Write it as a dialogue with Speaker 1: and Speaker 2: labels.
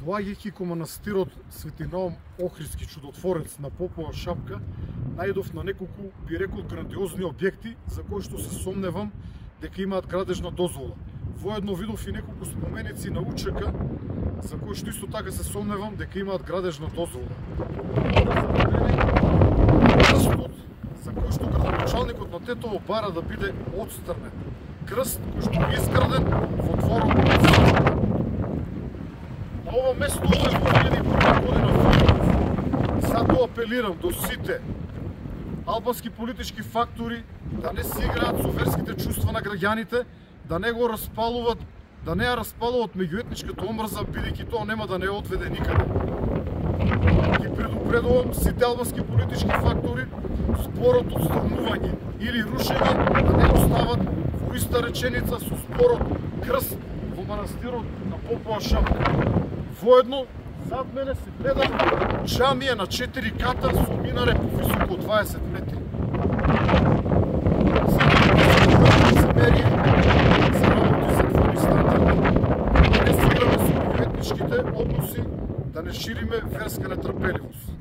Speaker 1: Доаѓајќи кон манастирот Свети Наум Охридски чудотворец на Попова шапка, најдов на неколку, би рекол, грандиозни објекти за кои што се сомневам дека имаат градежна дозвола. Воедно видов и неколку споменици на УЧК за кои што исто така се сомневам дека имаат градежна дозвола. За кој што градоначалникот на Тетово бара да биде отстрнет. Крст кој што е изграден во дворот на Српска. На ова место овде во 2001 година затоа апелирам до сите албански политички фактори да не се играат со верските чувства на граѓаните, да не го распалуват, да не ја распалуват меѓуетничката омрза, бидејќи тоа нема да не одведе никаде. Ги предупредувам сите албански политички фактори спорот отстранување или рушење да не остават во иста реченица со спорот крст во манастирот на Попова шапка. Воедно зад мене се гледа џамија на 4 ката со минаре повисоко од 20 метри. За работи за двојни стандарди. Да не се играме со меѓуетничките односи, да не шириме верска нетрпеливост.